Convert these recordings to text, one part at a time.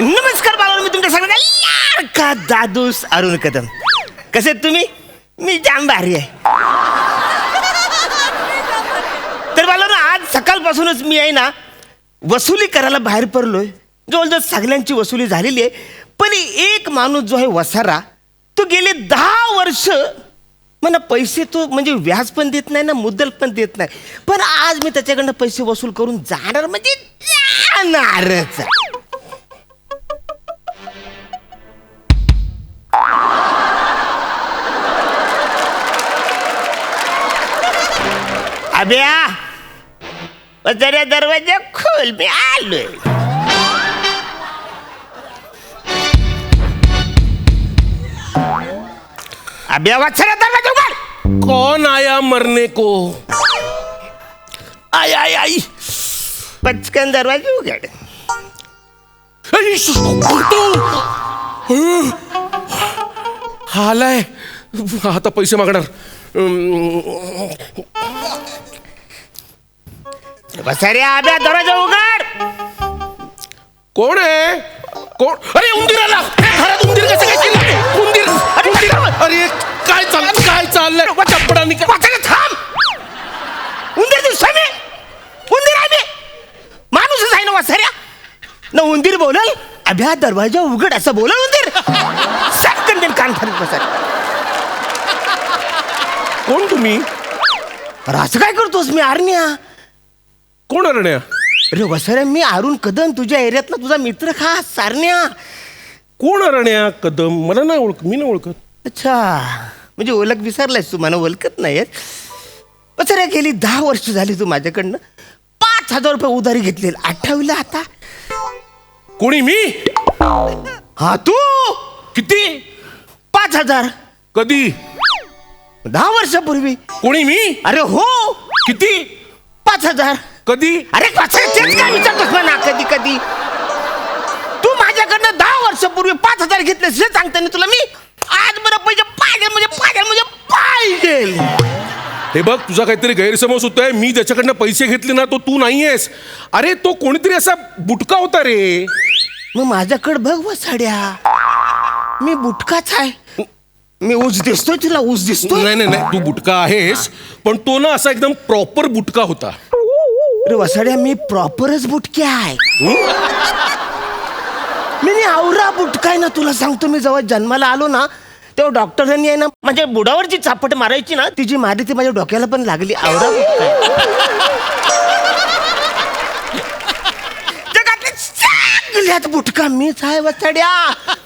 नमस्कार बाळांनो, मी तुमच्या सगळ्यांना लाडका दादूस अरुण कदम. कसे आहेत तुम्ही? मी जाम भारी आहे. तर बाळांनो, आज सकाळपासूनच मी आहे ना वसुली करायला बाहेर पडलोय. जवळजवळ सगळ्यांची वसुली झालेली आहे, पण एक माणूस जो आहे वसारा, तो गेले 10 वर्ष मला पैसे तो म्हणजे व्याज पण देत नाही ना, मुद्दल पण देत नाही. पण आज मी त्याच्याकडनं पैसे वसूल करून जाणार म्हणजे जाणारच. अभ्या, जरा दरवाजा खोल, मी आलोय. अभ्या, वाचरा दरवाजा उघड. कौन आया मरने को? आई आई आई, पचकन दरवाजा उघड. आलाय आता पैसे मागणार. बसाऱ्या, अभ्या दरवाजा उघड. कोण आहे? कोण? अरे उंदीर आला घरात. उंदीर कसं काय केलं? उंदीर उंदीर. अरे काय चाललंय? चपडानी थांब. उंदीर दिसतोय मी. उंदीर आहे मी. माणूसच आहे ना वसाऱ्या. ना उंदीर बोलल, अभ्या दरवाजा उघड असं बोलल उंदीर. सटकन देन कान खाली बसाऱ्या. कोण तुम्ही? अरे असं काय करतोस? मी आरण्या. कोण अरण्या? अरे वसाऱ्या, मी अरुण कदम, तुझ्या एरियातला तुझा मित्र खास सारण्या. कोण अरण्या कदम? मला नाही ओळख, मी नाही ओळखत. अच्छा, म्हणजे ओळख विसरलायस तू, मला ओळखत नाहीयेस. वसाऱ्या, गेली 10 वर्ष झाली तू माझ्याकडनं 5,000 रुपये उधारी घेतलेली. आठवलं आता? कोणी? मी? हा तू. किती? 5,000. कधी? 10 वर्षापूर्वी. कोणी? मी? अरे हो. किती? 5,000. कधी? अरे तेच काय विचारतोस ना कधी कधी? तू माझ्याकडनं 10 वर्षापूर्वी 5,000 घेतले हे सांगताना तुला मी आज बरं पैसे पाहिजे. हे बघ, तुझा काहीतरी गैरसमज होतोय. मी ज्याच्याकडनं पैसे घेतले ना, तो तू नाहीयेस. अरे तो कोणीतरी असा बुटका होता रे. मग माझ्याकडे बघ वसाड्या, मी बुटकाच आहे. मी ऊस दिसतोय तुला? ऊस दिसतोय? नाही नाही नाही, तू बुटका आहेस, पण तो ना असा एकदम प्रॉपर बुटका होता. अरे वसाड्या, मी प्रॉपरच बुटके आहे. मी आवरा बुटका आहे ना, तुला सांगतो. मी जेव्हा जन्माला आलो ना, तेव्हा डॉक्टरांनी आहे ना माझ्या बुडावर जी चापट मारायची ना, ती जी मारली ती माझ्या डोक्याला पण लागली. आवरा बुटका जगातले सगळ्यात बुटका मीच आहे वसाड्या.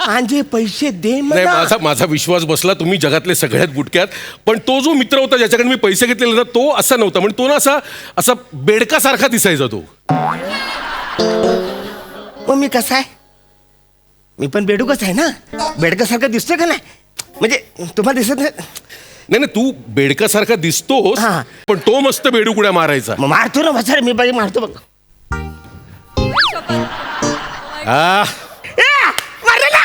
आंजे पैसे दे नाही, मला. माझा विश्वास बसला. तुम्ही जगातले सगळ्यात बुटक्यात. पण तो जो मित्र होता ज्याच्याकडे मी पैसे घेतलेले ना, तो असा नव्हता. म्हणजे तो ना असा बेडकासारखा दिसायचा तो. मग मी कसा आहे? मी पण बेडूकच आहे ना. बेडकासारखा दिसतोय का नाही? म्हणजे तुम्हाला दिसत नाही? नाही नाही, तू बेडकासारखा दिसतोस, हा. पण तो मस्त बेडूकुड्या मारायचा. मग मारतो ना वसाड्या, मी बाई मारतो बघ. मारलेला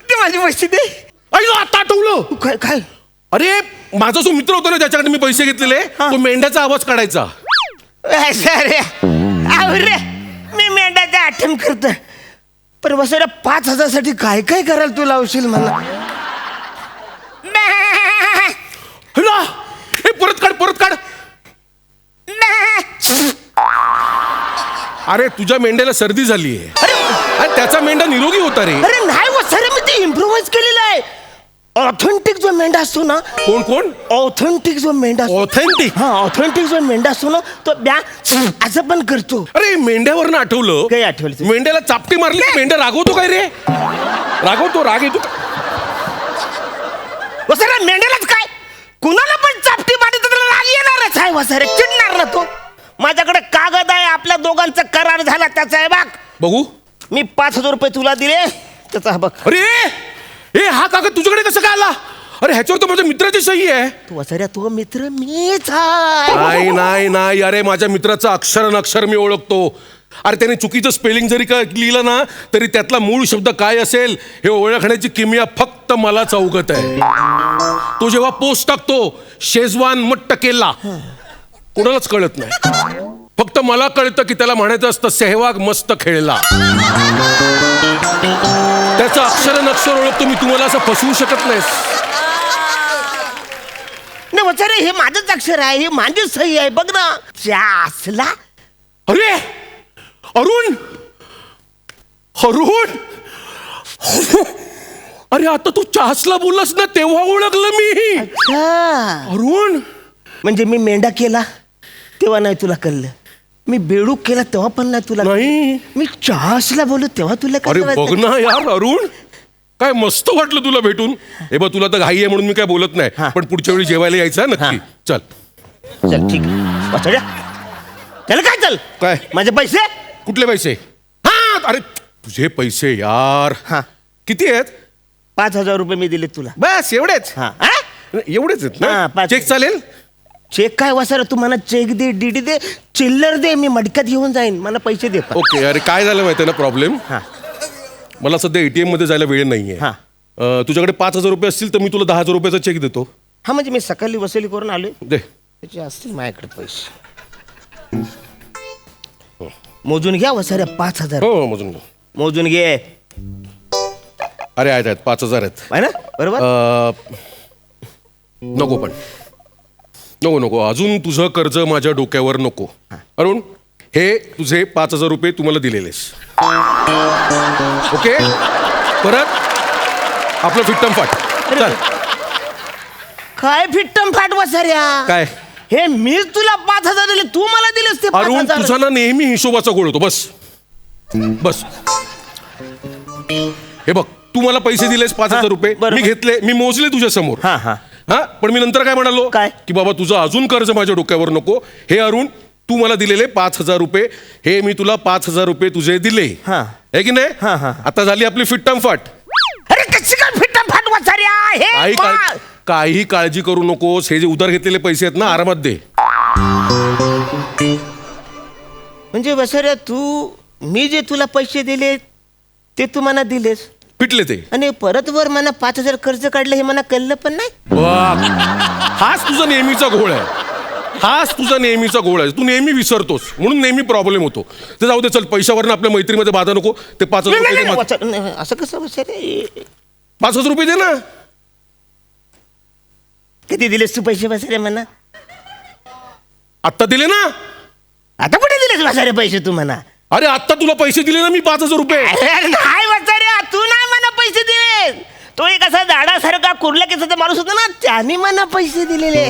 ते माझी पैसे दे. अयो, आता आठवलं. काय काय? अरे माझा जो मित्र होता ना ज्याच्याकडे मी पैसे घेतलेले, हा. तो मेंढ्याचा आवाज काढायचा. अरे मी मेंढ्याचा आठवण करतोय. पण वसाड्या 5,000 साठी काय काय करायला तू लावशील मला? हला, हे परत काढ. अरे तुझ्या मेंढ्याला सर्दी झाली आहे. अरे त्याचा मेंढा निरोगी होता रे. अरे नाही वसाड्या, मी ते इम्प्रोव्हाइज केलेलं आहे. ऑथेंटिक जो मेंढा असतो ना. कोण? ऑथेंटिक जो मेंढा. ऑथेंटिक? हा, ऑथेंटिक जो मेंढा असतो ना, तो असं पण करतो. अरे मेंढ्यावरनं आठवलं. काय आठवलं? मेंढ्याला चापटी मारली, मेंढ्या रागवतो काय रे? राग येतो. वसाऱ्या, मेंढ्यालाच काय, कुणाला पण चापटी मारली तर त्याला राग येणारच आहे. वसाऱ्या, चिडणार ना तो. माझ्याकडे कागद आहे, आपल्या दोघांचा करार झाला त्याचा आहे. बघू. मी 5,000 रुपये तुला दिले, त्याचा बघ. अरे हा कागद तुझ्याकडे कसं काय आला? अरे ह्याच्यावर तर माझ्या मित्राची सही आहे. तू वसाऱ्या, तो मित्र मीच आहे. नाही, अरे माझ्या मित्राचं अक्षर मी ओळखतो. अरे त्याने चुकीचं स्पेलिंग जरी का लिहिलं ना, तरी त्यातला मूळ शब्द काय असेल हे ओळखण्याची किमया फक्त मलाच अवगत आहे. तो जेव्हा पोस्ट टाकतो शेजवान मट्ट केला, कोणालाच कळत नाही. फक्त मला कळतं की त्याला म्हणायचं असतं सेहवाग मस्त खेळला. त्याचं अक्षर नक्षर ओळखतो मी, तुम्हाला असं फसवू शकत नाहीस. नाही वसारे, हे माझंच अक्षर आहे, हे माझी सही आहे, बघ ना. असला अरे अरुण, अरुण, अरे आता तू चासला बोललास ना तेव्हा ओळखलं मी. अरुण, म्हणजे मी मेंढा केला तेव्हा नाही तुला कळलं, मी बेडूक केला तेव्हा पण नाही तुला नाही. मी चहासला बोललो तेव्हा तुला अरे कळलं. बघ ना यार अरुण, काय मस्त वाटलं तुला भेटून. हे बघ, तुला तर घाई आहे म्हणून मी काय बोलत नाही, हा. पण पुढच्या वेळी जेवायला यायचं हा, नक्की. चल चल ठीक आहे, वासड्या. त्याला काय चल काय? माझे पैसे. कुठले पैसे? हा, अरे तुझे पैसे यार. हा. किती आहेत? 5,000 रुपये मी दिले तुला. बस एवढेच? हा हा? एवढेच आहेत हा, ना? 5. चेक चालेल? चेक काय वसार, तू मला चेक दे, डीडी दे, चिल्लर दे, मी मडक्यात घेऊन जाईन, मला पैसे दे. ओके. अरे काय झालं माहिती आहे ना प्रॉब्लेम, हा मला सध्या ATM मध्ये जायला वेळ नाहीये. हा. तुझ्याकडे 5,000 रुपये असतील तर मी तुला 10,000 रुपयाचा चेक देतो. हा, म्हणजे मी सकाळी वसुली करून आलोय, दे. त्याचे असतील माझ्याकडे पैसे. मोजून घ्या वसाऱ्या, 5,000 हो मोजून घे. मोजून घे. अरे आहेत 5,000 आहेत. आहे ना बरोबर. नको पण नको अजून तुझं कर्ज माझ्या डोक्यावर नको. अरुण, हे तुझे 5,000 रुपये तुम्हाला दिलेलेस. ओके, परत आपलं फिट्टम फाट. चल. काय फिट्टम फाट वसाऱ्या, काय? हे मीच तुला 5,000 दिले, तू मला दिलेस ते अरुण, 5,000. तुझा ना नेहमी हिशोबाचा गोळ होतो. बस बस. हे बघ, तू मला पैसे दिलेस 5,000 रुपये, बरोबर. मी घेतले, मी मोजले तुझ्या समोर. हा हा हा, पण मी नंतर काय म्हणालो? काय? की बाबा तुझं अजून कर्ज माझ्या डोक्यावर नको. हे अरुण, तू मला दिलेले 5,000 रुपये, हे मी तुला 5,000 रुपये तुझे दिले. हा. आहे की हा, नाही? हा. आता झाली आपली फिट्टम फाट. अरे कशी काय फिट्टम फाट वसाऱ्या, हे काही काळजी करू नकोस. हे जे उधार घेतलेले पैसे आहेत ना, आरामात दे. म्हणजे वसाऱ्या, तू मी जे तुला पैसे दिले ते तू मला दिलेस, फिटले ते. आणि परत वर मला 5,000 कर्ज काढलं हे मला कळलं पण नाही. वाह! हाच तुझा नेहमीचा घोळ आहे. हाच तुझा नेहमीचा घोळ आहे. तू नेहमी विसरतोस, म्हणून नेहमी प्रॉब्लेम होतो. ते जाऊ दे, चल. पैशावरनं आपल्या मैत्रीमध्ये बाधा नको. ते 5,000 नाही, रुपये नाही, दे. नाही, नाही, असं कसं वसाऱ्या, 5,000 रुपये दे ना. किती दिलेस तू पैसे वसाऱ्या म्हणा? आत्ता दिले ना. आता कुठे दिलेस वसाऱ्या पैसे तू म्हणा? अरे आत्ता तुला पैसे दिले ना मी 5,000 रुपये. अरे नाही वसाऱ्या, तू नाही मला पैसे दिले. तो एक असा झाडासारखा कुर्ल्या केसाचा माणूस होता ना, त्याने मला पैसे दिलेले.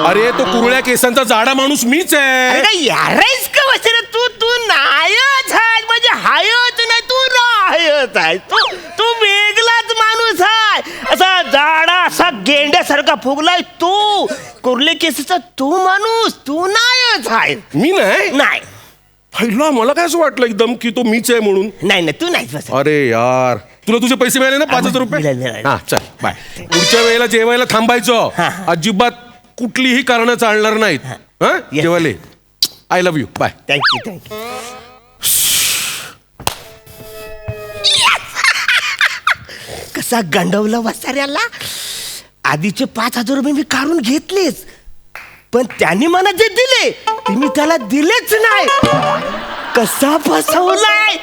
अरे तो कुरळ्या केसांचा जाडा माणूस मीच अरे आहे. काय यारायस का वसाऱ्या, तू नायच आहे, म्हणजे हायच नाही, तू राहत आहे. तू वेगळाच माणूस आहे, असा जाडा, असा गेंड्यासारखा फुगलाय तू. कुर्ले केसाचा तू माणूस, तू नायच आहे. मी नाही. नाही पहिला मला काय असं वाटलं एकदम की तो मीच आहे म्हणून. नाही तू नाहीच वसाऱ्या. अरे यार, तुला तुझे पैसे मिळाले ना 5,000 रुपये. मिळाले. हा, चल बाय. पुढच्या वेळेला जेवायला थांबायचं. हा. अजिबात कुठलीही कारणं चालणार नाहीत. हा, Yes. जेवायला. I love you. Bye. Thank you. कसा गंडवला वसाऱ्याला. आधीचे 5,000 रुपये मी काढून घेतलेच, पण त्यांनी मला जे दिले ते मी त्याला दिलेच नाही. कसा फसवलाय.